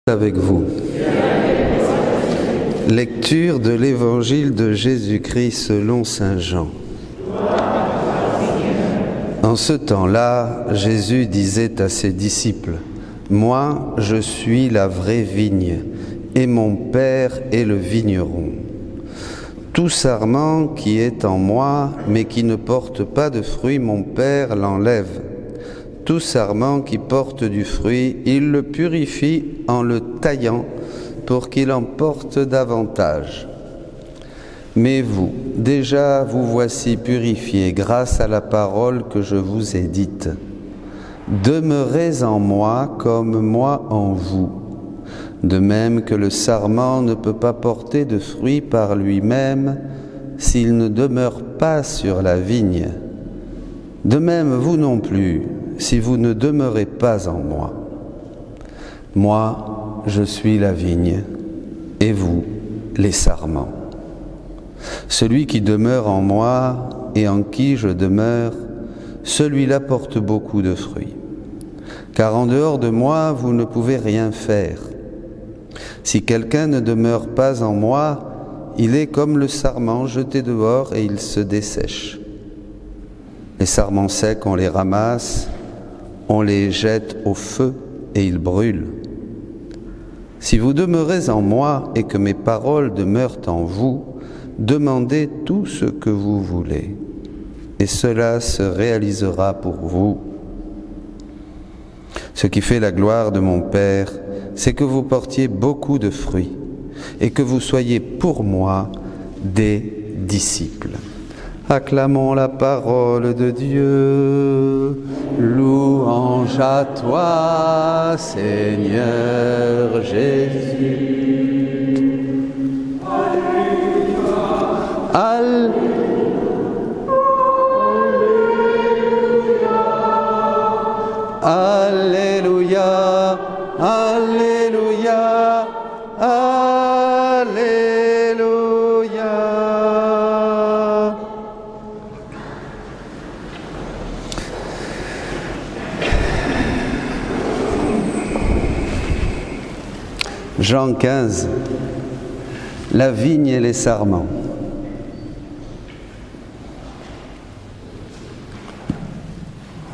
Avec vous. Lecture de l'Évangile de Jésus-Christ selon saint Jean. En ce temps-là, Jésus disait à ses disciples: « Moi, je suis la vraie vigne, et mon Père est le vigneron. Tout sarment qui est en moi, mais qui ne porte pas de fruit, mon Père l'enlève. Tout sarment qui porte du fruit, il le purifie en le taillant pour qu'il en porte davantage. Mais vous, déjà vous voici purifiés grâce à la parole que je vous ai dite. Demeurez en moi comme moi en vous. De même que le sarment ne peut pas porter de fruit par lui-même s'il ne demeure pas sur la vigne. De même vous non plus, si vous ne demeurez pas en moi. Moi, je suis la vigne, et vous, les sarments. Celui qui demeure en moi et en qui je demeure, celui-là porte beaucoup de fruits. Car en dehors de moi, vous ne pouvez rien faire. Si quelqu'un ne demeure pas en moi, il est comme le sarment jeté dehors et il se dessèche. Les sarments secs, on les ramasse, on les jette au feu et ils brûlent. Si vous demeurez en moi et que mes paroles demeurent en vous, demandez tout ce que vous voulez, et cela se réalisera pour vous. Ce qui fait la gloire de mon Père, c'est que vous portiez beaucoup de fruits, et que vous soyez pour moi des disciples. Acclamons la parole de Dieu. Louange à toi, Seigneur Jésus. Alléluia. Alléluia. Alléluia. Alléluia. Jean 15, la vigne et les sarments.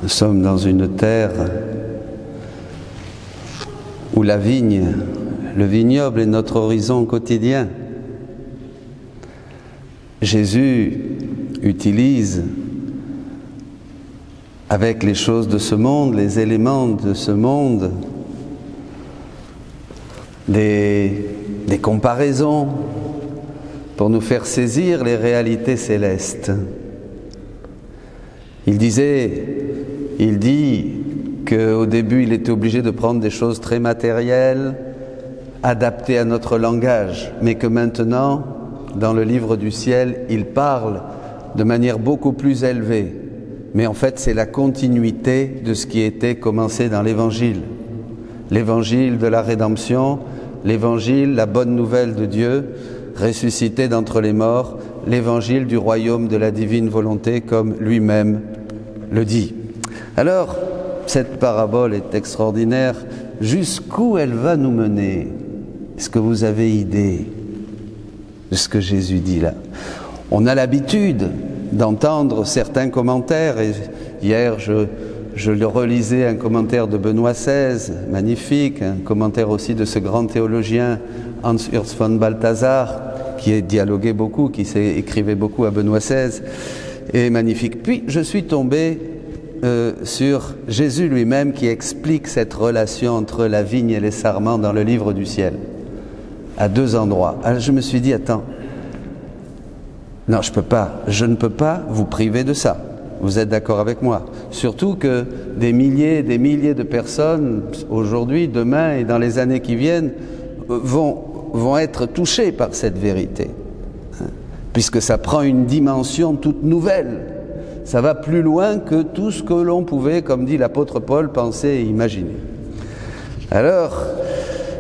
Nous sommes dans une terre où la vigne, le vignoble est notre horizon quotidien. Jésus utilise avec les choses de ce monde, les éléments de ce monde, des comparaisons pour nous faire saisir les réalités célestes. Il dit qu'au début il était obligé de prendre des choses très matérielles, adaptées à notre langage, mais que maintenant, dans le livre du ciel, il parle de manière beaucoup plus élevée. Mais en fait, c'est la continuité de ce qui était commencé dans l'Évangile. L'évangile de la rédemption, l'évangile, la bonne nouvelle de Dieu, ressuscité d'entre les morts, l'évangile du royaume de la divine volonté, comme lui-même le dit. Alors, cette parabole est extraordinaire. Jusqu'où elle va nous mener? Est-ce que vous avez idée de ce que Jésus dit là? On a l'habitude d'entendre certains commentaires, et hier je le relisais, un commentaire de Benoît XVI, magnifique, un commentaire aussi de ce grand théologien Hans Urs von Balthasar, qui dialoguait beaucoup, qui écrivait beaucoup à Benoît XVI, et magnifique. Puis je suis tombé sur Jésus lui-même qui explique cette relation entre la vigne et les sarments dans le livre du ciel, à deux endroits. Alors je me suis dit, attends, non, je ne peux pas vous priver de ça. Vous êtes d'accord avec moi? Surtout que des milliers de personnes, aujourd'hui, demain et dans les années qui viennent, vont être touchées par cette vérité. Puisque ça prend une dimension toute nouvelle. Ça va plus loin que tout ce que l'on pouvait, comme dit l'apôtre Paul, penser et imaginer. Alors,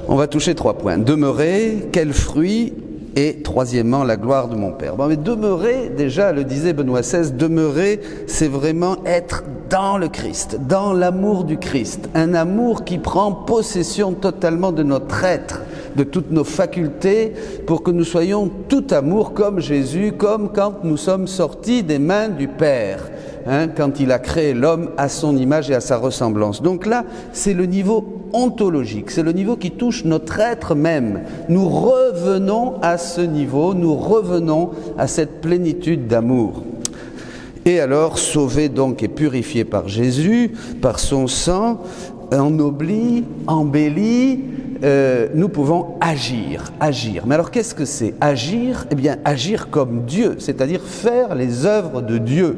on va toucher 3 points. Demeurer, quel fruit? Et troisièmement, la gloire de mon Père. Bon, mais demeurer, déjà, le disait Benoît XVI, demeurer, c'est vraiment être dans le Christ, dans l'amour du Christ, un amour qui prend possession totalement de notre être, de toutes nos facultés, pour que nous soyons tout amour comme Jésus, comme quand nous sommes sortis des mains du Père, quand il a créé l'homme à son image et à sa ressemblance. Donc là, c'est le niveau ontologique, c'est le niveau qui touche notre être même. Nous revenons à ce niveau, nous revenons à cette plénitude d'amour. Et alors, sauvés donc et purifiés par Jésus, par son sang, ennoblis, embellis, nous pouvons agir. Mais alors, qu'est-ce que c'est agir? Eh bien, agir comme Dieu, c'est-à-dire faire les œuvres de Dieu.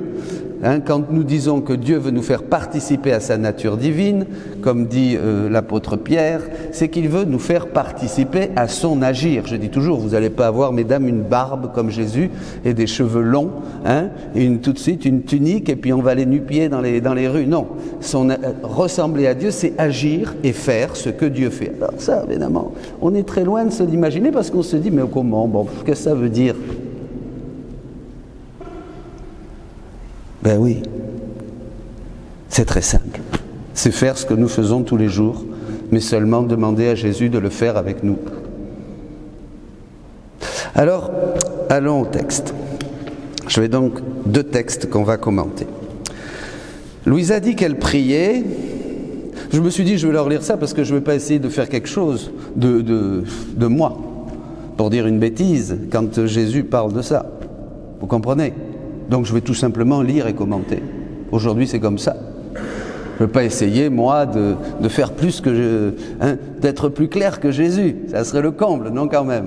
Quand nous disons que Dieu veut nous faire participer à sa nature divine, comme dit l'apôtre Pierre, c'est qu'il veut nous faire participer à son agir. Je dis toujours, vous n'allez pas avoir, mesdames, une barbe comme Jésus et des cheveux longs, et tout de suite une tunique, et puis on va les nu-pieds dans les rues. Non, ressembler à Dieu, c'est agir et faire ce que Dieu fait. Alors ça, évidemment, on est très loin de se l'imaginer parce qu'on se dit, mais comment? Bon, qu'est-ce que ça veut dire? Ben oui, c'est très simple. C'est faire ce que nous faisons tous les jours, mais seulement demander à Jésus de le faire avec nous. Alors, allons au texte. Je vais donc 2 textes qu'on va commenter. Louisa dit qu'elle priait. Je me suis dit, je vais leur lire ça parce que je ne vais pas essayer de faire quelque chose de moi, pour dire une bêtise, quand Jésus parle de ça. Vous comprenez ? Donc je vais tout simplement lire et commenter. Aujourd'hui c'est comme ça. Je ne vais pas essayer moi de faire plus que d'être plus clair que Jésus. Ça serait le comble, non quand même.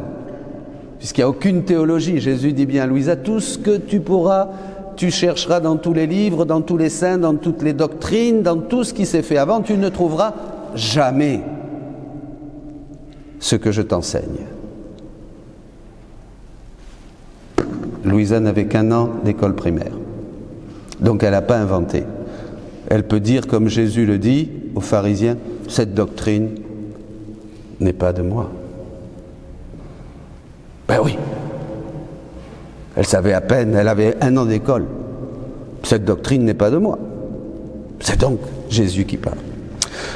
Puisqu'il n'y a aucune théologie. Jésus dit bien à Louisa, tout ce que tu pourras, tu chercheras dans tous les livres, dans tous les saints, dans toutes les doctrines, dans tout ce qui s'est fait avant, tu ne trouveras jamais ce que je t'enseigne. Louisa n'avait qu'1 an d'école primaire. Donc elle n'a pas inventé. Elle peut dire, comme Jésus le dit aux pharisiens, cette doctrine n'est pas de moi. Ben oui. Elle savait à peine, elle avait 1 an d'école. Cette doctrine n'est pas de moi. C'est donc Jésus qui parle.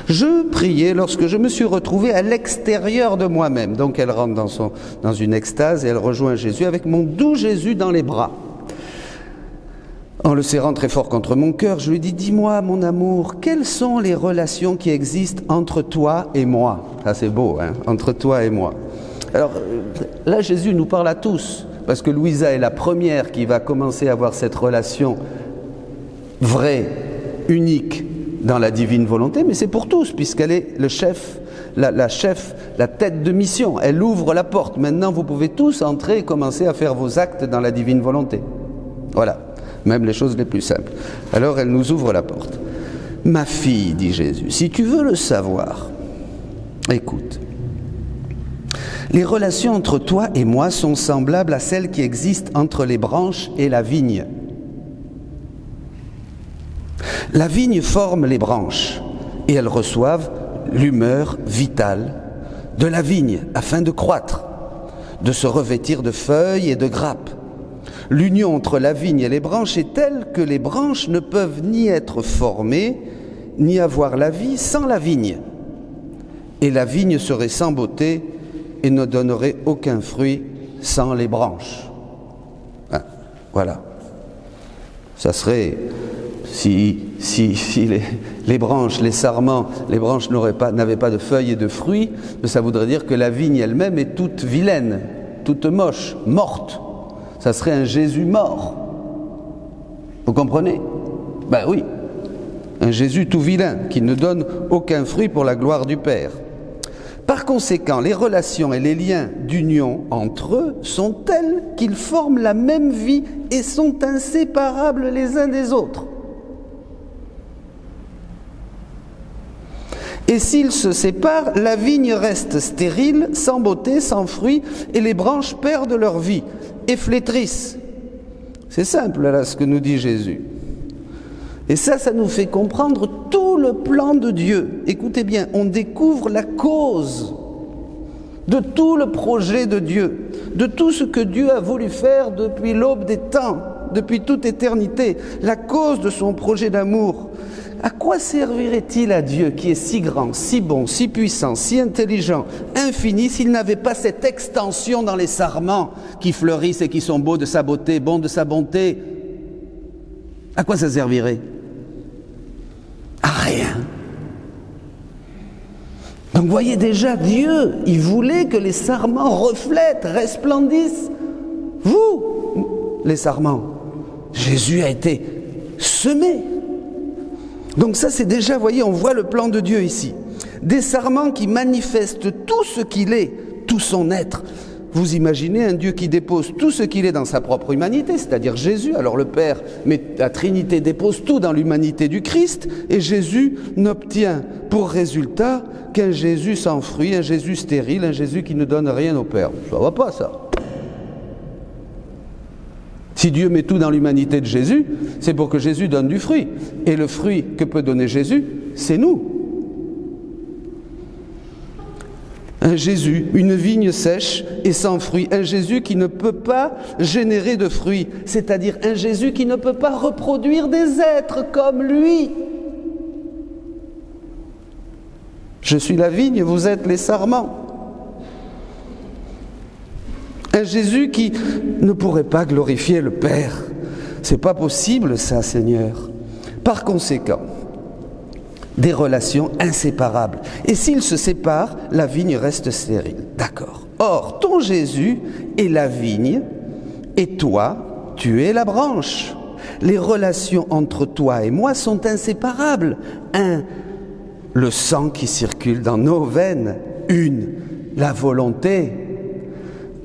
Je priais lorsque je me suis retrouvé à l'extérieur de moi-même. Donc elle rentre dans une extase et elle rejoint Jésus avec mon doux Jésus dans les bras. En le serrant très fort contre mon cœur, je lui dis, dis-moi mon amour, quelles sont les relations qui existent entre toi et moi? Ça c'est beau, entre toi et moi. Alors là Jésus nous parle à tous, parce que Louisa est la première qui va commencer à avoir cette relation vraie, unique, dans la divine volonté, mais c'est pour tous, puisqu'elle est le chef, la tête de mission. Elle ouvre la porte. Maintenant, vous pouvez tous entrer et commencer à faire vos actes dans la divine volonté. Voilà, même les choses les plus simples. Alors, elle nous ouvre la porte. Ma fille, dit Jésus, si tu veux le savoir, écoute. Les relations entre toi et moi sont semblables à celles qui existent entre les branches et la vigne. La vigne forme les branches et elles reçoivent l'humeur vitale de la vigne afin de croître, de se revêtir de feuilles et de grappes. L'union entre la vigne et les branches est telle que les branches ne peuvent ni être formées ni avoir la vie sans la vigne. Et la vigne serait sans beauté et ne donnerait aucun fruit sans les branches. Voilà. Ça serait... Si les branches, les sarments, les branches n'avaient pas de feuilles et de fruits, ça voudrait dire que la vigne elle-même est toute vilaine, toute moche, morte. Ça serait un Jésus mort. Vous comprenez? Ben oui, un Jésus tout vilain qui ne donne aucun fruit pour la gloire du Père. Par conséquent, les relations et les liens d'union entre eux sont tels qu'ils forment la même vie et sont inséparables les uns des autres. Et s'ils se séparent, la vigne reste stérile, sans beauté, sans fruit, et les branches perdent leur vie et flétrissent. C'est simple, là, ce que nous dit Jésus. Et ça nous fait comprendre tout le plan de Dieu. Écoutez bien, on découvre la cause de tout le projet de Dieu, de tout ce que Dieu a voulu faire depuis l'aube des temps, depuis toute éternité, la cause de son projet d'amour. À quoi servirait-il à Dieu qui est si grand, si bon, si puissant, si intelligent, infini, s'il n'avait pas cette extension dans les sarments qui fleurissent et qui sont beaux de sa beauté, bons de sa bonté? À quoi ça servirait? À rien. Donc voyez déjà, Dieu, il voulait que les sarments reflètent, resplendissent. Vous, les sarments, Jésus a été semé. Donc ça c'est déjà, voyez, on voit le plan de Dieu ici. Des sarments qui manifestent tout ce qu'il est, tout son être. Vous imaginez un Dieu qui dépose tout ce qu'il est dans sa propre humanité, c'est-à-dire Jésus. Alors le Père, mais la Trinité dépose tout dans l'humanité du Christ, et Jésus n'obtient pour résultat qu'un Jésus sans fruit, un Jésus stérile, un Jésus qui ne donne rien au Père. Ça va pas, ça. Si Dieu met tout dans l'humanité de Jésus, c'est pour que Jésus donne du fruit. Et le fruit que peut donner Jésus, c'est nous. Un Jésus, une vigne sèche et sans fruit. Un Jésus qui ne peut pas générer de fruits. C'est-à-dire un Jésus qui ne peut pas reproduire des êtres comme lui. Je suis la vigne, vous êtes les sarments. Un Jésus qui ne pourrait pas glorifier le Père. C'est pas possible ça, Seigneur. Par conséquent, des relations inséparables. Et s'ils se séparent, la vigne reste stérile. D'accord. Or, ton Jésus est la vigne et toi, tu es la branche. Les relations entre toi et moi sont inséparables. Un, le sang qui circule dans nos veines. Une, la volonté.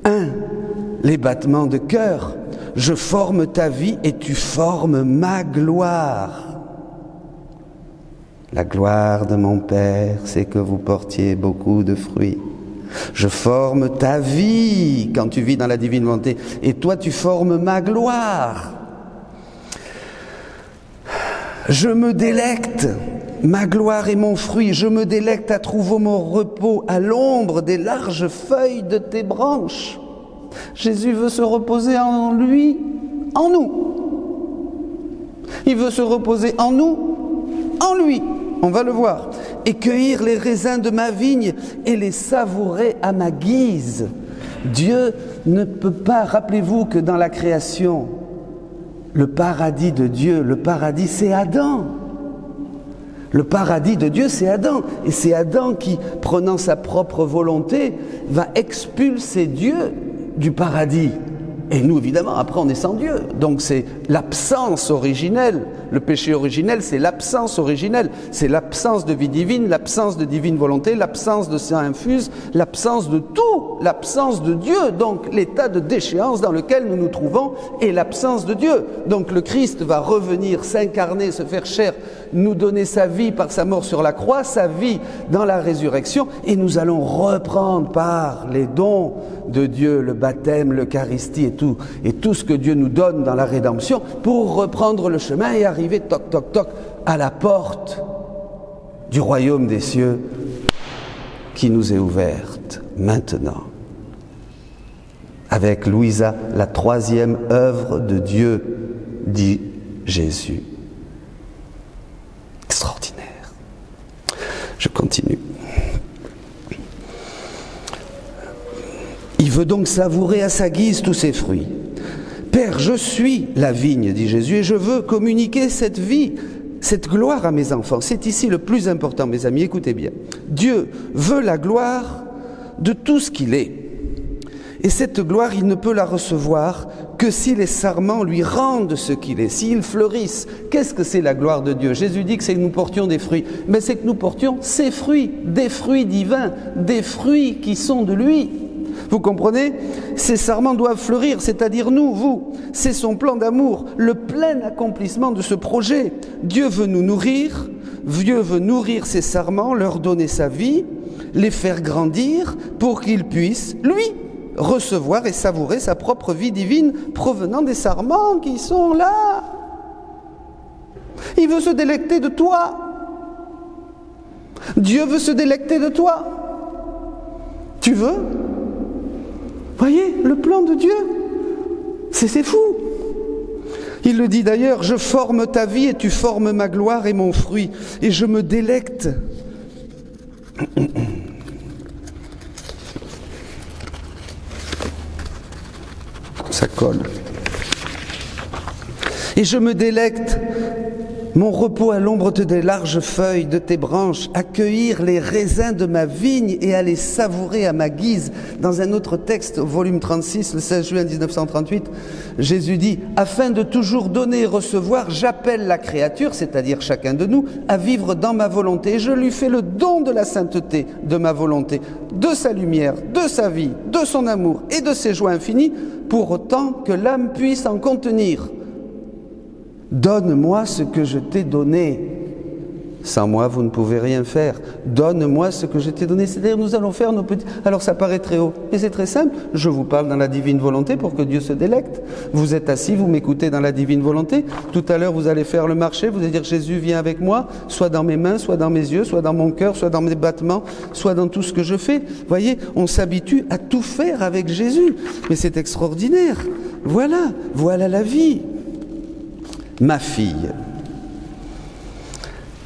Un, les battements de cœur. Je forme ta vie et tu formes ma gloire. La gloire de mon Père, c'est que vous portiez beaucoup de fruits. Je forme ta vie quand tu vis dans la divine volonté. Et toi, tu formes ma gloire. Je me délecte. Ma gloire est mon fruit. Je me délecte à trouver mon repos à l'ombre des larges feuilles de tes branches. Jésus veut se reposer en lui, en nous. Il veut se reposer en nous, en lui. On va le voir. Et cueillir les raisins de ma vigne et les savourer à ma guise. Dieu ne peut pas, rappelez-vous que dans la création, le paradis de Dieu, le paradis c'est Adam. Le paradis de Dieu c'est Adam. Et c'est Adam qui, prenant sa propre volonté, va expulser Dieu du paradis. Et nous, évidemment, après, on est sans Dieu. Donc, c'est l'absence originelle. Le péché originel, c'est l'absence originelle. C'est l'absence de vie divine, l'absence de divine volonté, l'absence de sang infuse, l'absence de tout, l'absence de Dieu. Donc, l'état de déchéance dans lequel nous nous trouvons est l'absence de Dieu. Donc, le Christ va revenir, s'incarner, se faire chair, nous donner sa vie par sa mort sur la croix, sa vie dans la résurrection, et nous allons reprendre par les dons de Dieu, le baptême, l'Eucharistie et tout ce que Dieu nous donne dans la rédemption pour reprendre le chemin et arriver toc toc toc à la porte du royaume des cieux qui nous est ouverte maintenant. Avec Louisa, la troisième œuvre de Dieu, dit Jésus. Extraordinaire. Je continue. Il veut donc savourer à sa guise tous ses fruits. Père, je suis la vigne, dit Jésus, et je veux communiquer cette vie, cette gloire à mes enfants. C'est ici le plus important, mes amis, écoutez bien. Dieu veut la gloire de tout ce qu'il est. Et cette gloire, il ne peut la recevoir que si les sarments lui rendent ce qu'il est, s'ils fleurissent. Qu'est-ce que c'est la gloire de Dieu? Jésus dit que c'est que nous portions des fruits. Mais c'est que nous portions ces fruits, des fruits divins, des fruits qui sont de lui. Vous comprenez? Ces sarments doivent fleurir, c'est-à-dire nous, vous. C'est son plan d'amour, le plein accomplissement de ce projet. Dieu veut nous nourrir, Dieu veut nourrir ces sarments, leur donner sa vie, les faire grandir pour qu'ils puissent, lui, recevoir et savourer sa propre vie divine provenant des sarments qui sont là. Il veut se délecter de toi. Dieu veut se délecter de toi. Tu veux? Voyez, le plan de Dieu, c'est fou. Il le dit d'ailleurs, je forme ta vie et tu formes ma gloire et mon fruit, et je me délecte. Ça colle. Et je me délecte, mon repos à l'ombre de tes larges feuilles, de tes branches, à cueillir les raisins de ma vigne et à les savourer à ma guise. Dans un autre texte, au volume 36, le 16 juin 1938, Jésus dit « Afin de toujours donner et recevoir, j'appelle la créature, c'est-à-dire chacun de nous, à vivre dans ma volonté. Et je lui fais le don de la sainteté de ma volonté, de sa lumière, de sa vie, de son amour et de ses joies infinies, pour autant que l'âme puisse en contenir. Donne-moi ce que je t'ai donné. Sans moi, vous ne pouvez rien faire. Donne-moi ce que je t'ai donné. C'est-à-dire, nous allons faire nos petits... Alors, ça paraît très haut, mais c'est très simple. Je vous parle dans la divine volonté pour que Dieu se délecte. Vous êtes assis, vous m'écoutez dans la divine volonté. Tout à l'heure, vous allez faire le marché. Vous allez dire, Jésus, viens avec moi, soit dans mes mains, soit dans mes yeux, soit dans mon cœur, soit dans mes battements, soit dans tout ce que je fais. Vous voyez, on s'habitue à tout faire avec Jésus. Mais c'est extraordinaire. Voilà la vie. Ma fille,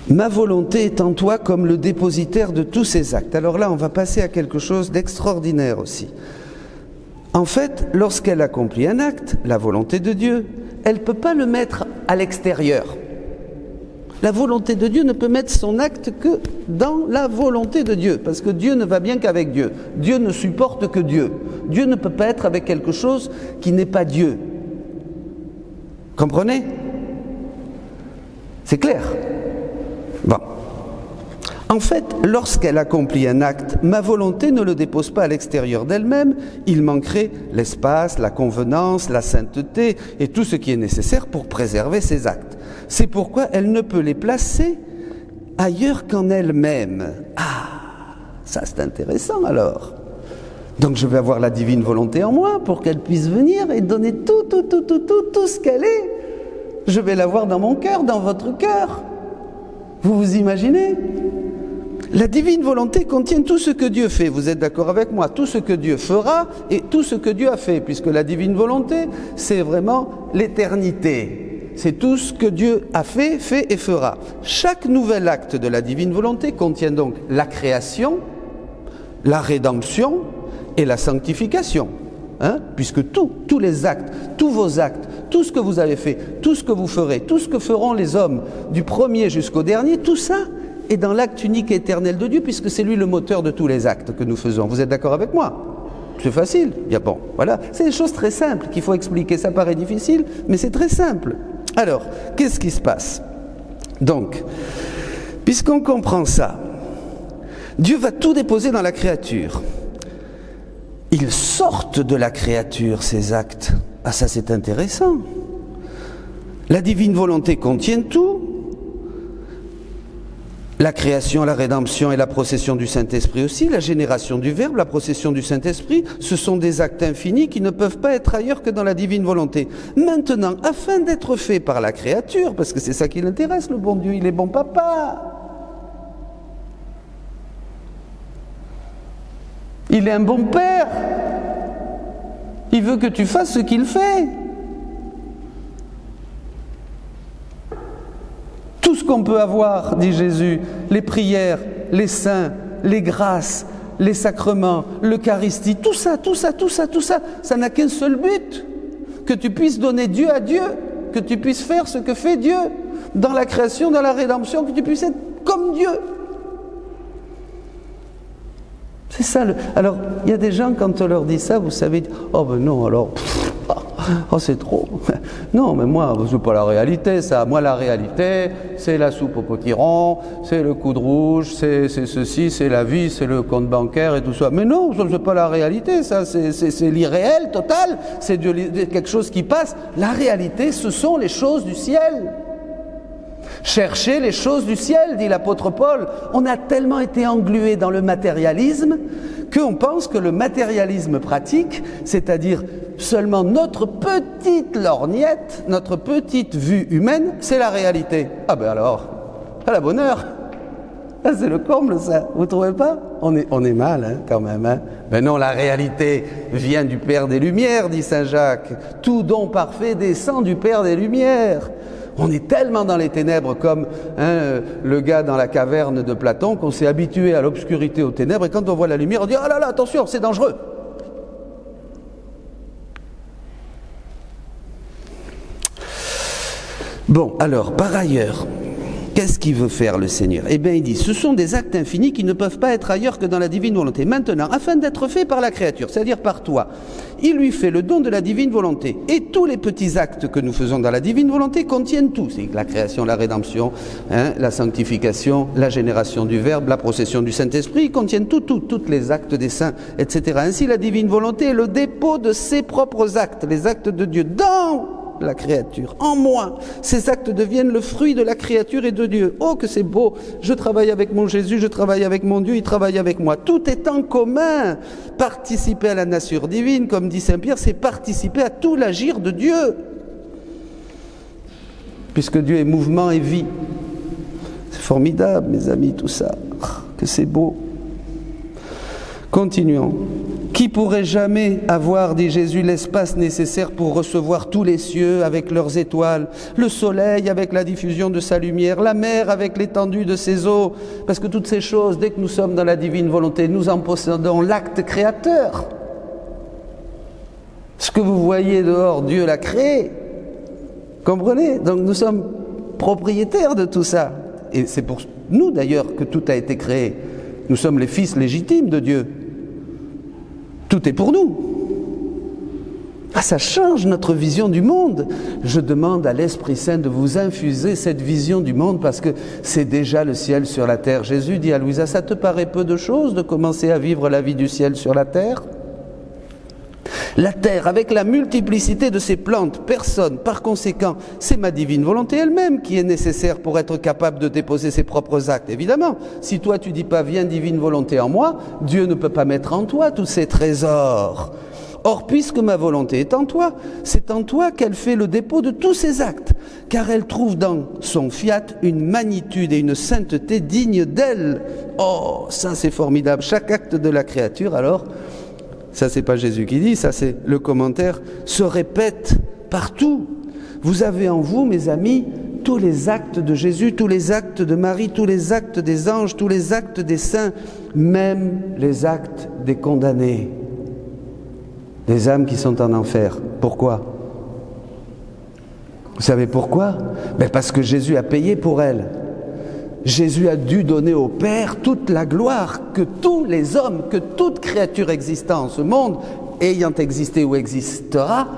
ma volonté est en toi comme le dépositaire de tous ces actes. Alors là, on va passer à quelque chose d'extraordinaire aussi. En fait, lorsqu'elle accomplit un acte, la volonté de Dieu, elle ne peut pas le mettre à l'extérieur. La volonté de Dieu ne peut mettre son acte que dans la volonté de Dieu, parce que Dieu ne va bien qu'avec Dieu. Dieu ne supporte que Dieu. Dieu ne peut pas être avec quelque chose qui n'est pas Dieu. Comprenez ? C'est clair? Bon. En fait, lorsqu'elle accomplit un acte, ma volonté ne le dépose pas à l'extérieur d'elle-même, il manquerait l'espace, la convenance, la sainteté et tout ce qui est nécessaire pour préserver ses actes. C'est pourquoi elle ne peut les placer ailleurs qu'en elle-même. Ah, ça c'est intéressant alors. Donc je vais avoir la divine volonté en moi pour qu'elle puisse venir et donner tout ce qu'elle est. Je vais l'avoir dans mon cœur, dans votre cœur. Vous vous imaginez? La divine volonté contient tout ce que Dieu fait. Vous êtes d'accord avec moi? Tout ce que Dieu fera et tout ce que Dieu a fait. Puisque la divine volonté, c'est vraiment l'éternité. C'est tout ce que Dieu a fait et fera. Chaque nouvel acte de la divine volonté contient donc la création, la rédemption et la sanctification. Puisque tous les actes, tous vos actes, tout ce que vous avez fait, tout ce que vous ferez, tout ce que feront les hommes, du premier jusqu'au dernier, tout ça est dans l'acte unique et éternel de Dieu, puisque c'est lui le moteur de tous les actes que nous faisons. Vous êtes d'accord avec moi? C'est facile. Bien bon, voilà. C'est des choses très simples qu'il faut expliquer. Ça paraît difficile, mais c'est très simple. Alors, qu'est-ce qui se passe? Donc, puisqu'on comprend ça, Dieu va tout déposer dans la créature. Ils sortent de la créature, ces actes. Ah, ça c'est intéressant. La divine volonté contient tout. La création, la rédemption et la procession du Saint-Esprit aussi, la génération du Verbe, la procession du Saint-Esprit, ce sont des actes infinis qui ne peuvent pas être ailleurs que dans la divine volonté. Maintenant, afin d'être faits par la créature, parce que c'est ça qui l'intéresse, le bon Dieu, il est bon papa. Il est un bon père. Il veut que tu fasses ce qu'il fait. Tout ce qu'on peut avoir, dit Jésus, les prières, les saints, les grâces, les sacrements, l'Eucharistie, tout ça, ça n'a qu'un seul but, que tu puisses donner Dieu à Dieu, que tu puisses faire ce que fait Dieu, dans la création, dans la rédemption, que tu puisses être comme Dieu. C'est ça. Alors, il y a des gens, quand on leur dit ça, vous savez, oh ben non, alors, oh c'est trop. Non, mais moi, c'est pas la réalité, ça. Moi, la réalité, c'est la soupe au potiron, c'est le coup de rouge, c'est ceci, c'est la vie, c'est le compte bancaire et tout ça. Mais non, ça, c'est pas la réalité, ça. C'est l'irréel total, c'est quelque chose qui passe. La réalité, ce sont les choses du ciel. Cherchez les choses du ciel, dit l'apôtre Paul. On a tellement été englués dans le matérialisme qu'on pense que le matérialisme pratique, c'est-à-dire seulement notre petite lorgnette, notre petite vue humaine, c'est la réalité. Ah ben alors, à la bonne heure. Ah, c'est le comble, ça. Vous ne trouvez pas? On est mal, hein, quand même. Hein. Ben non, la réalité vient du Père des Lumières, dit saint Jacques. Tout don parfait descend du Père des Lumières. On est tellement dans les ténèbres comme le gars dans la caverne de Platon qu'on s'est habitué à l'obscurité, aux ténèbres, et quand on voit la lumière, on dit « Oh là là, attention, c'est dangereux !» Bon, alors, par ailleurs, qu'est-ce qu'il veut faire le Seigneur? Eh bien, il dit, ce sont des actes infinis qui ne peuvent pas être ailleurs que dans la divine volonté. Maintenant, afin d'être faits par la créature, c'est-à-dire par toi, il lui fait le don de la divine volonté. Et tous les petits actes que nous faisons dans la divine volonté contiennent tout. C'est la création, la rédemption, la sanctification, la génération du Verbe, la procession du Saint-Esprit, contiennent tous les actes des saints, etc. Ainsi, la divine volonté est le dépôt de ses propres actes, les actes de Dieu, dans la créature, en moi. Ces actes deviennent le fruit de la créature et de Dieu. Oh, que c'est beau! Je travaille avec mon Jésus, je travaille avec mon Dieu, il travaille avec moi. Tout est en commun. Participer à la nature divine, comme dit saint Pierre, c'est participer à tout l'agir de Dieu. Puisque Dieu est mouvement et vie. C'est formidable, mes amis, tout ça. Que c'est beau. Continuons. Qui pourrait jamais avoir, dit Jésus, l'espace nécessaire pour recevoir tous les cieux avec leurs étoiles, le soleil avec la diffusion de sa lumière, la mer avec l'étendue de ses eaux? Parce que toutes ces choses, dès que nous sommes dans la divine volonté, nous en possédons l'acte créateur. Ce que vous voyez dehors, Dieu l'a créé. Comprenez? Donc nous sommes propriétaires de tout ça. Et c'est pour nous d'ailleurs que tout a été créé. Nous sommes les fils légitimes de Dieu. Tout est pour nous. Ah, ça change notre vision du monde. Je demande à l'Esprit Saint de vous infuser cette vision du monde parce que c'est déjà le ciel sur la terre. Jésus dit à Louisa, ça te paraît peu de choses de commencer à vivre la vie du ciel sur la terre? La terre, avec la multiplicité de ses plantes, personnes, par conséquent, c'est ma divine volonté elle-même qui est nécessaire pour être capable de déposer ses propres actes. Évidemment, si toi tu dis pas « viens divine volonté en moi », Dieu ne peut pas mettre en toi tous ces trésors. Or, puisque ma volonté est en toi, c'est en toi qu'elle fait le dépôt de tous ses actes, car elle trouve dans son fiat une magnitude et une sainteté dignes d'elle. Oh, ça c'est formidable. Chaque acte de la créature, alors, ça c'est pas Jésus qui dit, ça c'est le commentaire, se répète partout. Vous avez en vous, mes amis, tous les actes de Jésus, tous les actes de Marie, tous les actes des anges, tous les actes des saints, même les actes des condamnés, des âmes qui sont en enfer. Pourquoi? Vous savez pourquoi? Ben parce que Jésus a payé pour elles. Jésus a dû donner au Père toute la gloire que tous les hommes, que toute créature existant en ce monde, ayant existé ou existera,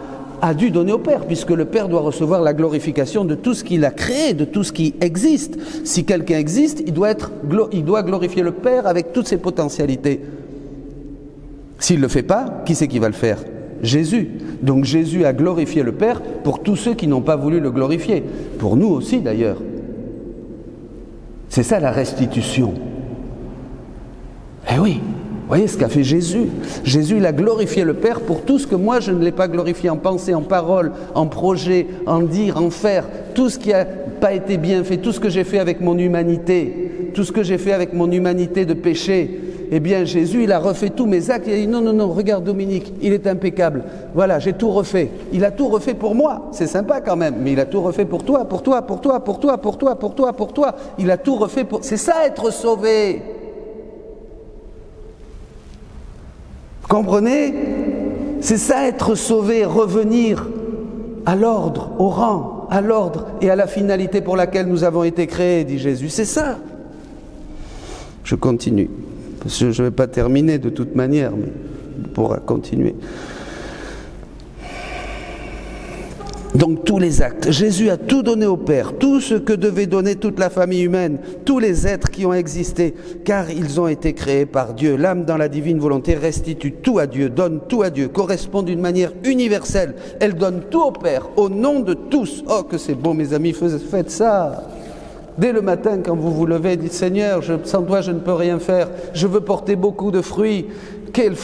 a dû donner au Père, puisque le Père doit recevoir la glorification de tout ce qu'il a créé, de tout ce qui existe. Si quelqu'un existe, il doit glorifier le Père avec toutes ses potentialités. S'il ne le fait pas, qui c'est qui va le faire? Jésus. Donc Jésus a glorifié le Père pour tous ceux qui n'ont pas voulu le glorifier. Pour nous aussi d'ailleurs. C'est ça la restitution. Eh oui, vous voyez ce qu'a fait Jésus. Jésus, il a glorifié le Père pour tout ce que moi je ne l'ai pas glorifié en pensée, en parole, en projet, en dire, en faire. Tout ce qui n'a pas été bien fait, tout ce que j'ai fait avec mon humanité, tout ce que j'ai fait avec mon humanité de péché. Eh bien Jésus, il a refait tous mes actes. Il a dit non, non, non, regarde Dominique, il est impeccable. Voilà, j'ai tout refait. Il a tout refait pour moi. C'est sympa quand même, mais il a tout refait pour toi, pour toi, pour toi, pour toi, pour toi, pour toi, pour toi. Il a tout refait pour... C'est ça être sauvé. Comprenez? C'est ça être sauvé, revenir à l'ordre, au rang, à l'ordre et à la finalité pour laquelle nous avons été créés, dit Jésus. C'est ça. Je continue. Je ne vais pas terminer de toute manière, mais on pourra continuer. Donc tous les actes, Jésus a tout donné au Père, tout ce que devait donner toute la famille humaine, tous les êtres qui ont existé, car ils ont été créés par Dieu. L'âme dans la divine volonté restitue tout à Dieu, donne tout à Dieu, correspond d'une manière universelle. Elle donne tout au Père, au nom de tous. Oh que c'est beau mes amis, faites ça. Dès le matin, quand vous vous levez, dites « Seigneur, sans toi je ne peux rien faire, je veux porter beaucoup de fruits, quel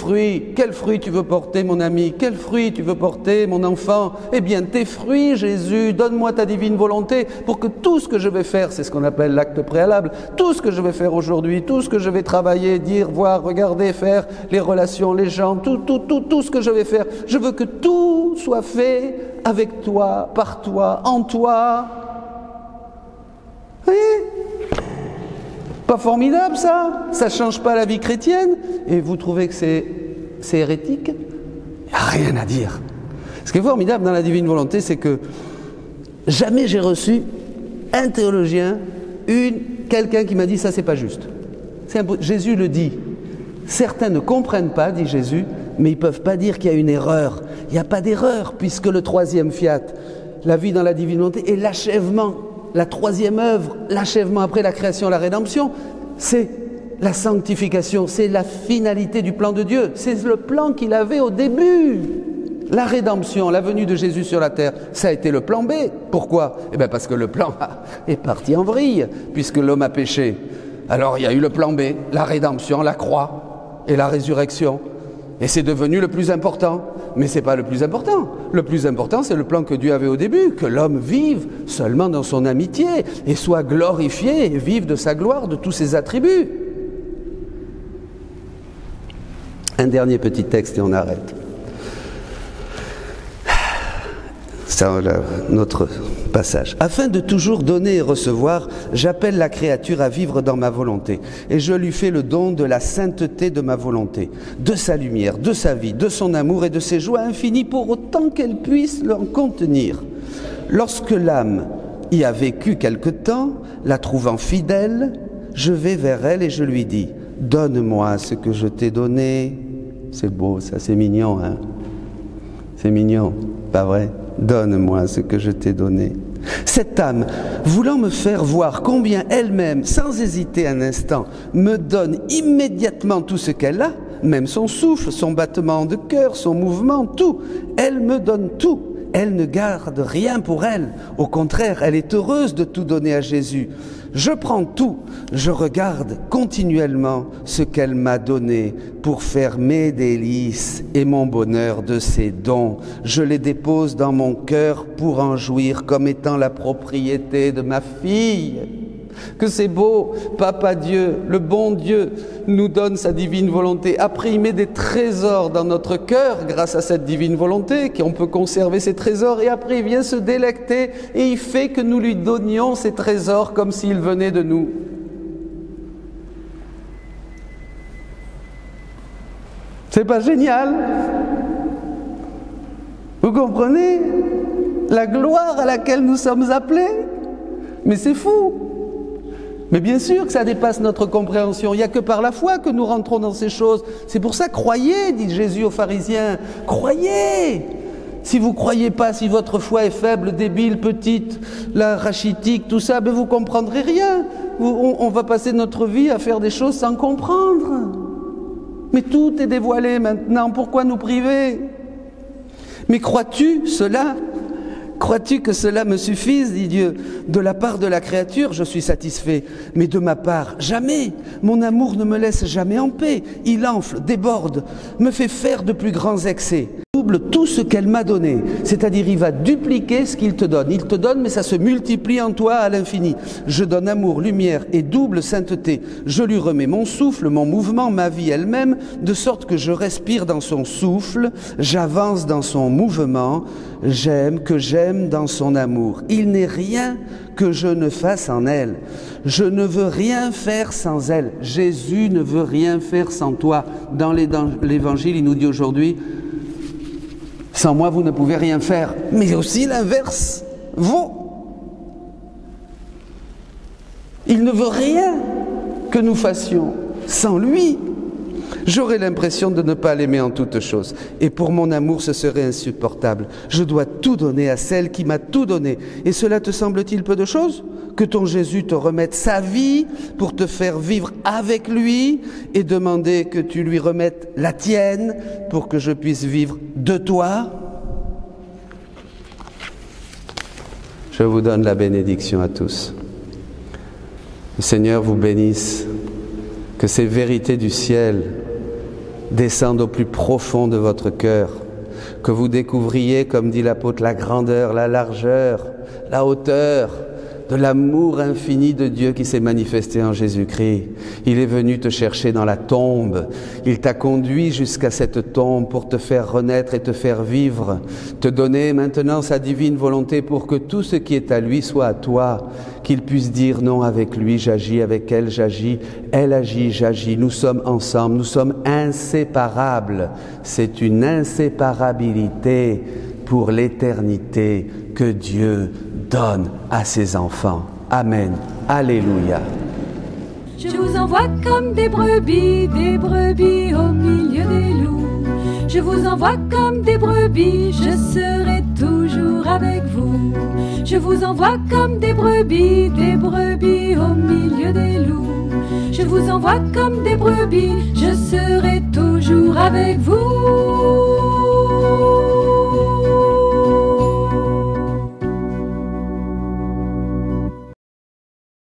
fruit tu veux porter mon ami? Quel fruit tu veux porter mon enfant? Eh bien tes fruits Jésus, donne-moi ta divine volonté pour que tout ce que je vais faire, c'est ce qu'on appelle l'acte préalable, tout ce que je vais faire aujourd'hui, tout ce que je vais travailler, dire, voir, regarder, faire, les relations, les gens, tout ce que je vais faire, je veux que tout soit fait avec toi, par toi, en toi. Vous voyez? Pas formidable ça? Ça ne change pas la vie chrétienne? Et vous trouvez que c'est hérétique? Il n'y a rien à dire. Ce qui est formidable dans la divine volonté, c'est que jamais j'ai reçu un théologien, quelqu'un qui m'a dit ça c'est pas juste. Jésus le dit. Certains ne comprennent pas, dit Jésus, mais ils ne peuvent pas dire qu'il y a une erreur. Il n'y a pas d'erreur, puisque le troisième fiat, la vie dans la divine volonté, est l'achèvement. La troisième œuvre, l'achèvement après la création, la rédemption, c'est la sanctification, c'est la finalité du plan de Dieu. C'est le plan qu'il avait au début. La rédemption, la venue de Jésus sur la terre, ça a été le plan B. Pourquoi? Eh bien parce que le plan A est parti en vrille, puisque l'homme a péché. Alors il y a eu le plan B, la rédemption, la croix et la résurrection. Et c'est devenu le plus important. Mais ce n'est pas le plus important. Le plus important, c'est le plan que Dieu avait au début, que l'homme vive seulement dans son amitié et soit glorifié et vive de sa gloire, de tous ses attributs. Un dernier petit texte et on arrête. C'est notre passage. Afin de toujours donner et recevoir, j'appelle la créature à vivre dans ma volonté. Et je lui fais le don de la sainteté de ma volonté, de sa lumière, de sa vie, de son amour et de ses joies infinies pour autant qu'elle puisse l'en contenir. Lorsque l'âme y a vécu quelque temps, la trouvant fidèle, je vais vers elle et je lui dis « Donne-moi ce que je t'ai donné. » C'est beau ça, c'est mignon, hein? C'est mignon, pas vrai? Donne-moi ce que je t'ai donné. Cette âme, voulant me faire voir combien elle-même, sans hésiter un instant, me donne immédiatement tout ce qu'elle a, même son souffle, son battement de cœur, son mouvement, tout. Elle me donne tout. Elle ne garde rien pour elle. Au contraire, elle est heureuse de tout donner à Jésus. Je prends tout, je regarde continuellement ce qu'elle m'a donné pour faire mes délices et mon bonheur de ses dons. Je les dépose dans mon cœur pour en jouir comme étant la propriété de ma fille. Que c'est beau, Papa Dieu, le bon Dieu, nous donne sa divine volonté. Après, il met des trésors dans notre cœur grâce à cette divine volonté, qu'on peut conserver ces trésors. Et après, il vient se délecter et il fait que nous lui donnions ces trésors comme s'ils venaient de nous. C'est pas génial? Vous comprenez la gloire à laquelle nous sommes appelés? Mais c'est fou! Mais bien sûr que ça dépasse notre compréhension. Il n'y a que par la foi que nous rentrons dans ces choses. C'est pour ça, croyez, dit Jésus aux pharisiens. Croyez! Si vous ne croyez pas, si votre foi est faible, débile, petite, la rachitique, tout ça, ben vous ne comprendrez rien. On va passer notre vie à faire des choses sans comprendre. Mais tout est dévoilé maintenant. Pourquoi nous priver? Mais crois-tu cela? Crois-tu que cela me suffise, dit Dieu? De la part de la créature, je suis satisfait, mais de ma part, jamais. Mon amour ne me laisse jamais en paix. Il enfle, déborde, me fait faire de plus grands excès. Double tout ce qu'elle m'a donné, c'est-à-dire il va dupliquer ce qu'il te donne. Il te donne, mais ça se multiplie en toi à l'infini. Je donne amour, lumière et double sainteté. Je lui remets mon souffle, mon mouvement, ma vie elle-même, de sorte que je respire dans son souffle, j'avance dans son mouvement, j'aime dans son amour. Il n'est rien que je ne fasse en elle. Je ne veux rien faire sans elle. Jésus ne veut rien faire sans toi. Dans l'Évangile, il nous dit aujourd'hui, sans moi, vous ne pouvez rien faire. Mais aussi l'inverse vaut. Il ne veut rien que nous fassions sans lui. J'aurais l'impression de ne pas l'aimer en toutes choses. Et pour mon amour, ce serait insupportable. Je dois tout donner à celle qui m'a tout donné. Et cela te semble-t-il peu de choses? Que ton Jésus te remette sa vie pour te faire vivre avec lui et demander que tu lui remettes la tienne pour que je puisse vivre de toi? Je vous donne la bénédiction à tous. Le Seigneur vous bénisse, que ces vérités du ciel descende au plus profond de votre cœur, que vous découvriez, comme dit l'apôtre, la grandeur, la largeur, la hauteur de l'amour infini de Dieu qui s'est manifesté en Jésus-Christ. Il est venu te chercher dans la tombe. Il t'a conduit jusqu'à cette tombe pour te faire renaître et te faire vivre, te donner maintenant sa divine volonté pour que tout ce qui est à lui soit à toi, qu'il puisse dire non, avec lui j'agis, avec elle j'agis, elle agit, j'agis, nous sommes ensemble, nous sommes inséparables. C'est une inséparabilité pour l'éternité que Dieu donne à ses enfants. Amen. Alléluia. Je vous envoie comme des brebis au milieu des loups. Je vous envoie comme des brebis, je serai toujours avec vous. Je vous envoie comme des brebis au milieu des loups. Je vous envoie comme des brebis, je serai toujours avec vous.